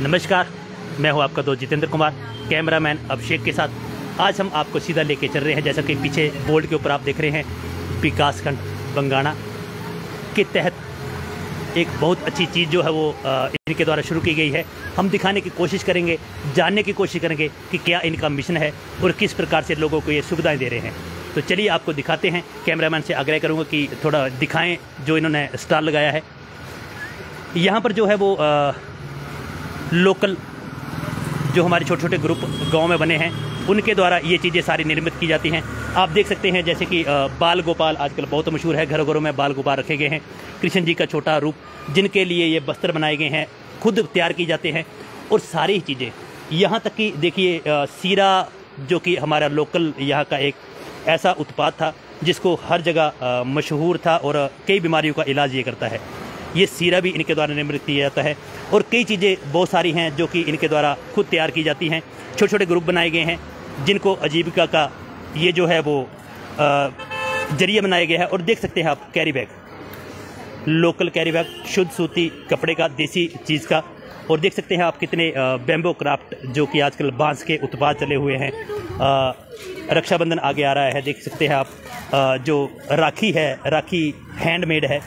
नमस्कार, मैं हूं आपका दोस्त जितेंद्र कुमार, कैमरामैन अभिषेक के साथ। आज हम आपको सीधा लेके चल रहे हैं, जैसा कि पीछे बोर्ड के ऊपर आप देख रहे हैं, विकासखंड बंगाणा के तहत एक बहुत अच्छी चीज़ जो है वो इनके द्वारा शुरू की गई है। हम दिखाने की कोशिश करेंगे, जानने की कोशिश करेंगे कि क्या इनका मिशन है और किस प्रकार से लोगों को ये सुविधाएँ दे रहे हैं। तो चलिए आपको दिखाते हैं। कैमरामैन से आग्रह करूँगा कि थोड़ा दिखाएँ जो इन्होंने स्टॉल लगाया है। यहाँ पर जो है वो लोकल जो हमारे छोटे छोटे ग्रुप गांव में बने हैं, उनके द्वारा ये चीज़ें सारी निर्मित की जाती हैं। आप देख सकते हैं जैसे कि बाल गोपाल आजकल बहुत मशहूर है, घरों घरों में बाल गोपाल रखे गए हैं। कृष्ण जी का छोटा रूप, जिनके लिए ये वस्त्र बनाए गए हैं, खुद तैयार की जाते हैं। और सारी चीज़ें यहाँ तक कि देखिए, सीरा जो कि हमारा लोकल यहाँ का एक ऐसा उत्पाद था जिसको हर जगह मशहूर था और कई बीमारियों का इलाज ये करता है। ये सीरा भी इनके द्वारा निर्मित किया जाता है और कई चीज़ें बहुत सारी हैं जो कि इनके द्वारा खुद तैयार की जाती हैं। छोटे छोटे ग्रुप बनाए गए हैं जिनको आजीविका का ये जो है वो जरिए बनाया गया है। और देख सकते हैं आप carry bag, local carry bag, शुद्ध सूती कपड़े का, देसी चीज़ का। और देख सकते हैं आप कितने बैम्बो क्राफ्ट जो कि आजकल बांस के उत्पाद चले हुए हैं। रक्षाबंधन आगे आ रहा है, देख सकते हैं आप जो राखी है, राखी हैंडमेड है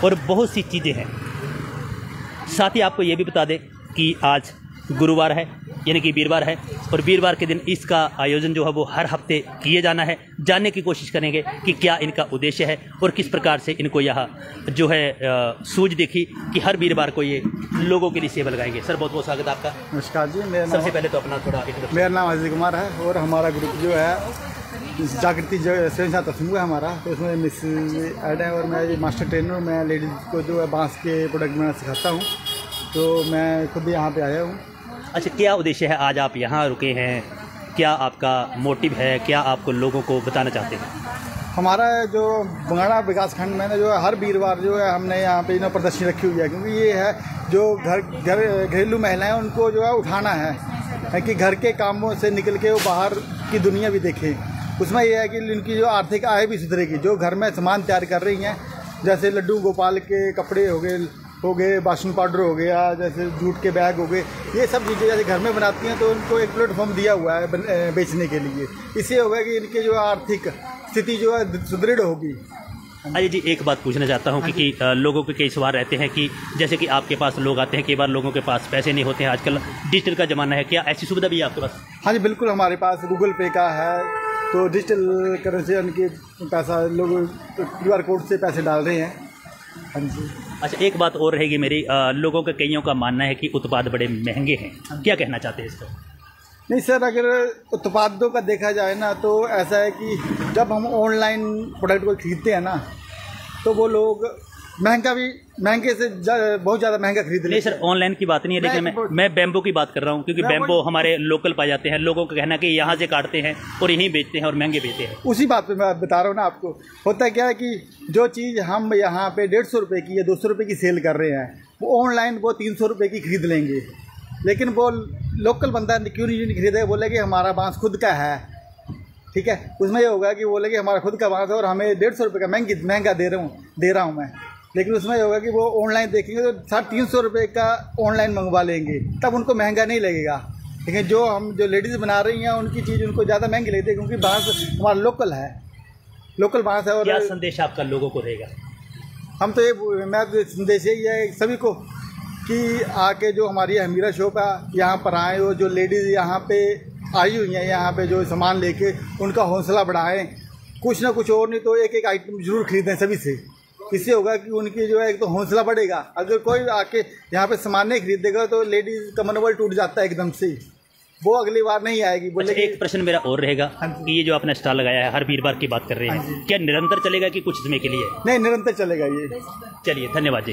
और बहुत सी चीज़ें हैं। साथ ही आपको ये भी बता दें कि आज गुरुवार है, यानी कि वीरवार है, और वीरवार के दिन इसका आयोजन जो है वो हर हफ्ते किए जाना है। जानने की कोशिश करेंगे कि क्या इनका उद्देश्य है और किस प्रकार से इनको यह जो है सूझ देखी कि हर वीरवार को ये लोगों के लिए सेवा लगाएंगे। सर बहुत बहुत स्वागत है आपका। नमस्कार जी, मेरा सबसे पहले तो अपना थोड़ा मेरा नाम अजय कुमार है और हमारा ग्रुप जो है जागृति जो स्वयं समूह है हमारा, तो इसमें मिस ऐड है और मैं मास्टर ट्रेनर हूँ। मैं लेडीज़ को जो है बांस के प्रोडक्ट बनाना सिखाता हूँ, तो मैं खुद यहाँ पे आया हूँ। अच्छा, क्या उद्देश्य है आज आप यहाँ रुके हैं? क्या आपका मोटिव है? क्या आपको लोगों को बताना चाहते हैं? हमारा जो बंगाणा विकासखंड में जो है हर वीरवार जो है हमने यहाँ पे प्रदर्शनी रखी हुई है, क्योंकि ये है जो घरेलू महिलाएं उनको जो है उठाना है कि घर के कामों से निकल के वो बाहर की दुनिया भी देखें। उसमें यह है कि इनकी जो आर्थिक आय भी सुधरेगी। जो घर में सामान तैयार कर रही हैं, जैसे लड्डू गोपाल के कपड़े हो गए, बासन पाउडर हो गया, जैसे जूट के बैग हो गए, ये सब चीज़ें जैसे घर में बनाती हैं, तो उनको एक प्लेटफॉर्म दिया हुआ है बेचने के लिए। इससे होगा कि इनकी जो आर्थिक स्थिति जो है सुदृढ़ होगी। अजय जी, एक बात पूछना चाहता हूँ कि लोगों के कई सवाल रहते हैं कि जैसे कि आपके पास लोग आते हैं, कई बार लोगों के पास पैसे नहीं होते हैं, आजकल डिजिटल का ज़माना है, क्या ऐसी सुविधा भी है आपके पास? हाँ जी, बिल्कुल, हमारे पास गूगल पे का है, तो डिजिटल करेंसी उनकी पैसा लोग QR कोड से पैसे डाल रहे हैं। हाँ जी। अच्छा, एक बात और रहेगी मेरी, लोगों के कईयों का मानना है कि उत्पाद बड़े महंगे हैं, क्या कहना चाहते हैं इसको? नहीं सर, अगर उत्पादों का देखा जाए ना, तो ऐसा है कि जब हम ऑनलाइन प्रोडक्ट को खरीदते हैं ना, तो वो लोग महंगे से बहुत ज़्यादा महंगा खरीद रहे हैं। नहीं सर, ऑनलाइन की बात नहीं है, लेकिन मैं बैम्बो की बात कर रहा हूँ, क्योंकि बैम्बो हमारे लोकल पाए जाते हैं। लोगों का कहना है कि यहाँ से काटते हैं और यहीं बेचते हैं और महंगे बेचते हैं। उसी बात पे मैं बता रहा हूँ ना आपको। होता क्या है कि जो चीज़ हम यहाँ पे 150 रुपये की या 200 रुपये की सेल कर रहे हैं, वो ऑनलाइन वो 300 रुपये की खरीद लेंगे। लेकिन वो लोकल बंदा क्यों नहीं खरीदेगा? बोले कि हमारा बांस खुद का है, ठीक है। उसमें ये होगा कि बोले कि हमारा खुद का बांस है और हमें 150 रुपये का महंगा दे रहा हूँ मैं। लेकिन उसमें ये होगा कि वो ऑनलाइन देखेंगे तो 350 रुपये का ऑनलाइन मंगवा लेंगे, तब उनको महंगा नहीं लगेगा। लेकिन जो लेडीज़ बना रही हैं उनकी चीज़ उनको ज़्यादा महंगी लगती है, क्योंकि बांस हमारा लोकल बांस है। और क्या संदेश आपका लोगों को रहेगा? हम तो मैं संदेश यही है सभी को कि आके जो हमारी हमीरा शॉप है यहाँ पर आएँ, और जो लेडीज़ यहाँ पे आई हुई हैं यहाँ पे जो सामान लेके, उनका हौसला बढ़ाएं। कुछ ना कुछ और नहीं तो एक आइटम जरूर खरीदें सभी से। इससे होगा कि उनकी जो है एक तो हौसला बढ़ेगा। अगर कोई आके यहाँ पे सामान नहीं खरीदेगा तो लेडीज़ का मनोबल टूट जाता है एकदम से, वो अगली बार नहीं आएगी। बोले अच्छा, एक प्रश्न मेरा और रहेगा कि ये जो आपने स्टॉल लगाया है, हर वीरवार की बात कर रहे हैं, क्या निरंतर चलेगा कि कुछ समय के लिए? नहीं, निरंतर चलेगा ये। चलिए, धन्यवाद जी।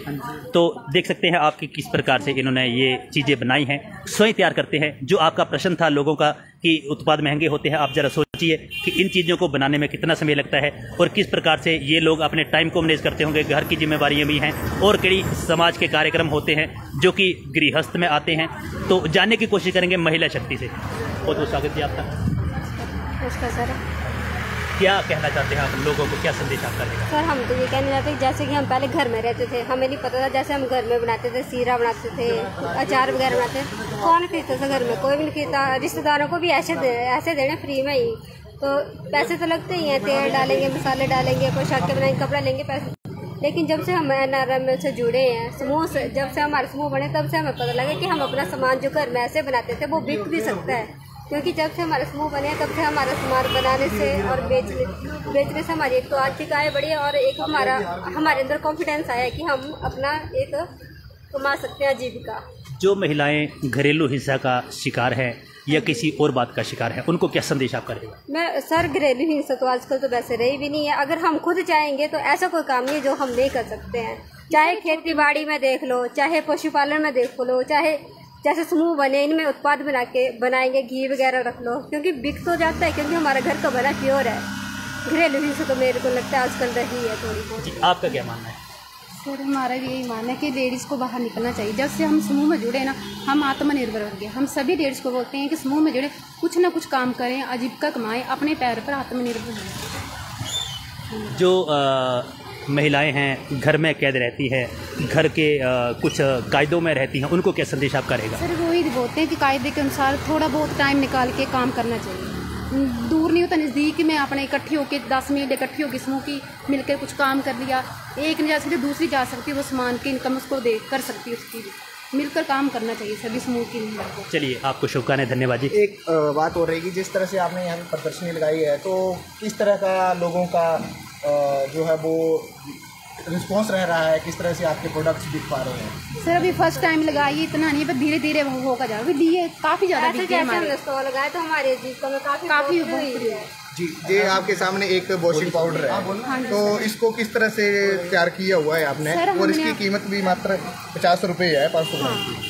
तो देख सकते हैं आप कि किस प्रकार से इन्होंने ये चीज़ें बनाई हैं, स्वयं तैयार करते हैं। जो आपका प्रश्न था लोगों का कि उत्पाद महंगे होते हैं, आप जरा सोचिए कि इन चीज़ों को बनाने में कितना समय लगता है और किस प्रकार से ये लोग अपने टाइम को मैनेज करते होंगे। घर की जिम्मेवारियाँ भी हैं और कई समाज के कार्यक्रम होते हैं जो कि गृहस्थ में आते हैं। तो जानने की कोशिश करेंगे महिला शक्ति से। बहुत बहुत स्वागत जी आपका। क्या कहना चाहते हैं आप लोगों को, क्या संदेश आप करेंगे? सर हम तो ये कहना चाहते हैं जैसे कि हम पहले घर में रहते थे, हमें नहीं पता था, जैसे हम घर में बनाते थे, सीरा बनाते थे, अचार वगैरह बनाते थे, कौन खरीदता था? घर में कोई भी नहीं खरीदता। रिश्तेदारों को भी ऐसे देने फ्री में ही, तो पैसे तो लगते ही हैं, तेल डालेंगे, मसाले डालेंगे, पोशाक के बनाएंगे, कपड़ा लेंगे, पैसे। लेकिन जब से हम NRM से जुड़े हैं, समूह से, जब से हमारे समूह बने तब से हमें पता लगा कि हम अपना सामान जो घर में ऐसे बनाते थे वो बिक भी सकता है, क्योंकि जब से हमारे समूह बने तब से हमारा सामान बनाने से और बेचने से हमारी एक तो आर्थिक आय बढ़ी है और एक हमारे अंदर कॉन्फिडेंस आया है कि हम अपना एक कमा सकते हैं आजीविका। जो महिलाएं घरेलू हिंसा का शिकार है या किसी और बात का शिकार है, उनको क्या संदेश आप करेंगे? मैं सर, घरेलू हिंसा तो आजकल तो वैसे रही भी नहीं है। अगर हम खुद चाहेंगे तो ऐसा कोई काम नहीं है जो हम नहीं कर सकते हैं। चाहे खेती बाड़ी में देख लो, चाहे पशुपालन में देख लो, चाहे जैसे समूह बने इनमें उत्पाद बनाएंगे, घी वगैरह रख लो, क्योंकि बिक तो जाता है, क्योंकि हमारा घर का बना प्योर है। घरेलू हिंसा तो मेरे को लगता है आजकल रही है थोड़ी बहुत। जी, आपका क्या मानना है? सर हमारा भी यही मानना है कि लेडीज़ को बाहर निकलना चाहिए। जब से हम समूह में जुड़े ना, हम आत्मनिर्भर बन गए। हम सभी लेडीज़ को बोलते हैं कि समूह में जुड़े, कुछ ना कुछ काम करें, आजीविका कमाएं, अपने पैर पर आत्मनिर्भर हों। जो महिलाएं हैं घर में कैद रहती है, घर के कुछ कायदों में रहती हैं, उनको क्या संदेश आप करेगा? सर वही बोलते हैं कि कायदे के अनुसार थोड़ा बहुत टाइम निकाल के काम करना चाहिए। दूर नहीं होता, नज़दीक में अपने इकट्ठी होकर 10 मिनट इकट्ठी होकर समूह की मिलकर कुछ काम कर लिया। एक नहीं जा सकती, दूसरी जा सकती है, वो सामान की इनकम उसको दे कर सकती है, उसकी मिलकर काम करना चाहिए सभी समूह की महिला को। चलिए, आपको शुभकामनाएं, धन्यवाद जी। एक बात हो रही है, जिस तरह से आपने यहाँ पर प्रदर्शनी लगाई है, तो किस तरह का लोगों का जो है वो रिस्पॉन्स रह रहा है, किस तरह से आपके प्रोडक्ट्स बिक पा रहे हैं? सर अभी फर्स्ट टाइम लगाइए, इतना नहीं, पर धीरे धीरे वो होगा जाएगा। अभी दिए काफ़ी ज़्यादा बिके हमारे स्टॉल लगाए तो हमारे जीविका में काफ़ी है। जी, ये आपके सामने एक वॉशिंग पाउडर है, तो इसको किस तरह से तैयार किया हुआ है आपने? और इसकी कीमत भी मात्र 50 रुपये है, 500 ग्राम की।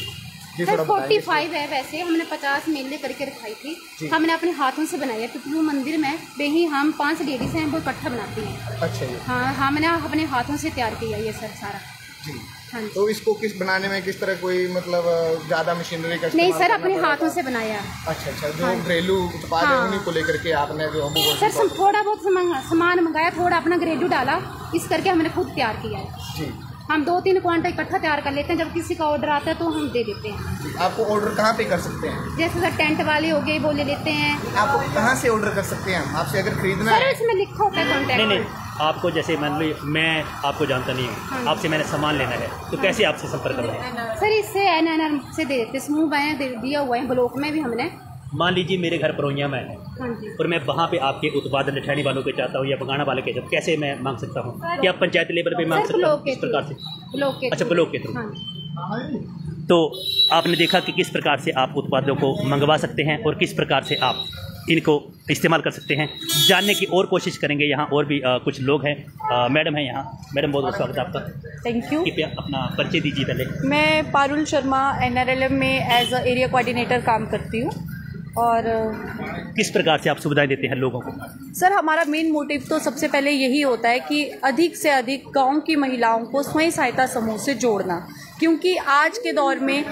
सर 45 है वैसे, हमने 50 मिले करके रखाई थी। हमने अपने हाथों से बनाई है, क्योंकि वो मंदिर में बेही हम 5 लेडीज हैं, वो इकट्ठा बनाती हैं। अच्छा जी। हाँ, हमने अपने हाथों से तैयार किया ये सर सारा। जी हाँ जी। तो इसको किस बनाने में किस तरह कोई मतलब ज़्यादा मशीनरी का नहीं इस्तेमाल सर, अपने करना हाथों पड़ेगा? से बनाया। अच्छा, जो घरेलू उत्पाद है उन्हीं को लेकर के आपने जो सर थोड़ा बहुत सामान मंगाया, थोड़ा अपना घरेलू डाला, इस करके हमने खुद तैयार किया है। जी, हम 2-3 क्वांटल इकट्ठा तैयार कर लेते हैं, जब किसी का ऑर्डर आता है तो हम दे देते हैं। आपको ऑर्डर कहाँ पे कर सकते हैं? जैसे सर टेंट वाले हो गए, वो ले लेते हैं। आपको कहाँ से ऑर्डर कर सकते हैं? आपसे अगर खरीदना सर है, इसमें लिखा होता है कॉन्टैक्ट। नहीं, आपको जैसे मान लो मैं आपको जानता नहीं हूँ, आपसे मैंने सामान लेना है, तो कैसे आपसे संपर्क करना है? सर इससे NRM से दे देते, समूह बनाया दिया हुआ है, ब्लॉक में भी हमने। मान लीजिए मेरे घर परोइया में है हाँ जी। और मैं वहाँ पे आपके उत्पाद निठानी वालों के चाहता हूँ या बगाना वाले के चाहता हूँ, कैसे मैं मांग सकता हूँ? क्या पंचायत लेवल पे मांग सकता हूँ? किस प्रकार से? ब्लॉक के अच्छा, ब्लॉक के थ्रू। हाँ। तो आपने देखा कि किस प्रकार से आप उत्पादों को मंगवा सकते हैं और किस प्रकार से आप इनको इस्तेमाल कर सकते हैं। जानने की और कोशिश करेंगे, यहाँ और भी कुछ लोग हैं। मैडम हैं यहाँ। मैडम, बहुत बहुत स्वागत है आपका। Thank you. कृपया अपना परिचय दीजिए पहले। मैं पारुल शर्मा NRLM में एज अ एरिया कोऑर्डिनेटर काम करती हूँ। और किस प्रकार से आप सुविधाएं देते हैं लोगों को? सर हमारा मेन मोटिव तो सबसे पहले यही होता है कि अधिक से अधिक गांव की महिलाओं को स्वयं सहायता समूह से जोड़ना, क्योंकि आज के दौर में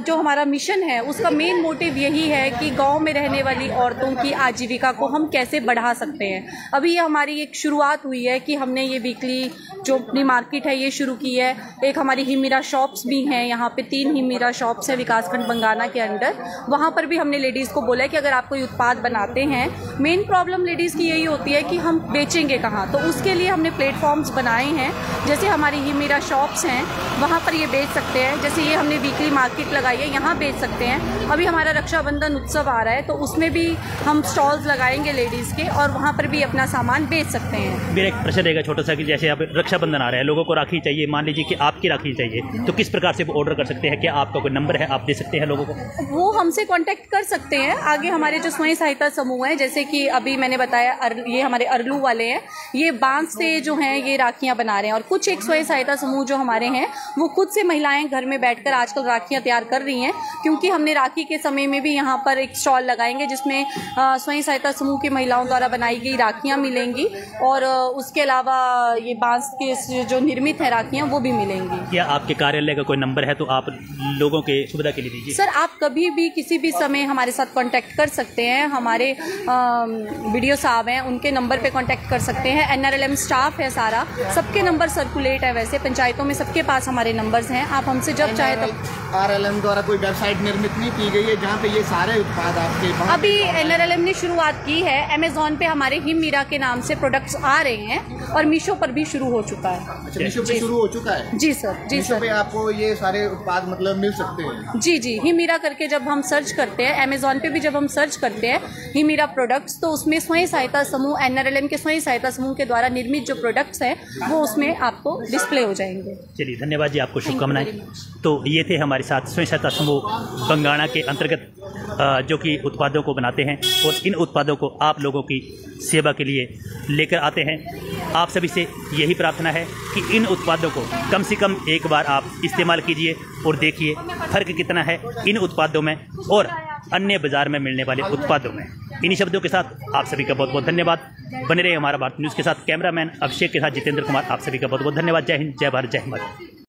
जो हमारा मिशन है उसका मेन मोटिव यही है कि गांव में रहने वाली औरतों की आजीविका को हम कैसे बढ़ा सकते हैं। अभी हमारी एक शुरुआत हुई है कि हमने ये वीकली जो अपनी मार्केट है ये शुरू की है। एक हमारी हिमीरा शॉप्स भी हैं, यहाँ पे 3 हिमीरा शॉप्स हैं विकासखंड बंगाना के अंडर। वहाँ पर भी हमने लेडीज़ को बोला है कि अगर आप कोई उत्पाद बनाते हैं, मेन प्रॉब्लम लेडीज़ की यही होती है कि हम बेचेंगे कहाँ, तो उसके लिए हमने प्लेटफॉर्म्स बनाए हैं। जैसे हमारी हिमीरा शॉप्स हैं, वहाँ पर ये बेच सकते हैं। जैसे ये हमने वीकली मार्केट लगाई है, यहाँ बेच सकते हैं। अभी हमारा रक्षाबंधन उत्सव आ रहा है, तो उसमें भी हम स्टॉल्स लगाएंगे लेडीज़ के, और वहाँ पर भी अपना सामान बेच सकते हैं। मेरा एक प्रश्न रहेगा छोटा सा कि जैसे अब रक्षाबंधन आ रहा है, लोगों को राखी चाहिए, मान लीजिए कि आपकी राखी चाहिए, तो किस प्रकार से वो ऑर्डर कर सकते हैं? क्या आपका कोई नंबर है, आप दे सकते हैं लोगों को? वो हमसे कांटेक्ट कर सकते हैं। आगे हमारे जो स्वयं सहायता समूह हैं, जैसे कि अभी मैंने बताया ये हमारे अरलू वाले हैं, ये बांस से जो हैं ये राखियाँ बना रहे हैं। और कुछ एक स्वयं सहायता समूह जो हमारे हैं वो खुद से महिलाएं घर में बैठकर आजकल राखियाँ तैयार कर रही हैं, क्योंकि हमने राखी के समय में भी यहाँ पर एक स्टॉल लगाएंगे जिसमें स्वयं सहायता समूह की महिलाओं द्वारा बनाई गई राखियाँ मिलेंगी और उसके अलावा ये बांस के जो निर्मित है राखियाँ वो भी मिलेंगी। क्या आपके कार्यालय का कोई नंबर है तो आप लोगों के सुविधा के लिए दीजिए। सर, आप कभी भी किसी भी समय हमारे साथ कांटेक्ट कर सकते हैं। हमारे वीडियो साहब हैं, उनके नंबर पे कांटेक्ट कर सकते हैं। NRLM स्टाफ है सारा, सबके नंबर सर्कुलेट है, वैसे पंचायतों में सबके पास हमारे नंबर्स हैं। आप हमसे जब चाहे तब। NRLM द्वारा कोई वेबसाइट निर्मित नहीं की गई है जहाँ पे ये सारे उत्पाद आपके अभी NRLM ने शुरुआत की है। अमेजोन पे हमारे हिम मीरा के नाम से प्रोडक्ट्स आ रहे हैं और मीशो पर भी शुरू हो चुका है। अच्छा, मीशो पे शुरू हो चुका है? जी सर, जी मीशो सर। पे आपको ये सारे उत्पाद मतलब मिल सकते हैं? जी जी, हिम मीरा करके जब हम सर्च करते हैं, अमेजोन पे भी जब हम सर्च करते हैं हिम मीरा प्रोडक्ट्स, तो उसमें स्वयं सहायता समूह NRLM के स्वयं सहायता समूह के द्वारा निर्मित जो प्रोडक्ट्स हैं वो उसमें आपको डिस्प्ले हो जाएंगे। चलिए, धन्यवाद जी, आपको शुभकामनाएं। तो ये थे हमारे साथ स्वयं सहायता समूह बंगाणा के अंतर्गत जो कि उत्पादों को बनाते हैं और इन उत्पादों को आप लोगों की सेवा के लिए लेकर आते हैं। आप सभी से यही प्रार्थना है कि इन उत्पादों को कम से कम एक बार आप इस्तेमाल कीजिए और देखिए फ़र्क कितना है इन उत्पादों में और अन्य बाज़ार में मिलने वाले उत्पादों में। इन्हीं शब्दों के साथ आप सभी का बहुत बहुत धन्यवाद। बने रहे हमारा भारत न्यूज़ के साथ। कैमरामैन अभिषेक के साथ जितेंद्र कुमार, आप सभी का बहुत बहुत धन्यवाद। जय हिंद, जय भारत, जय हिंद।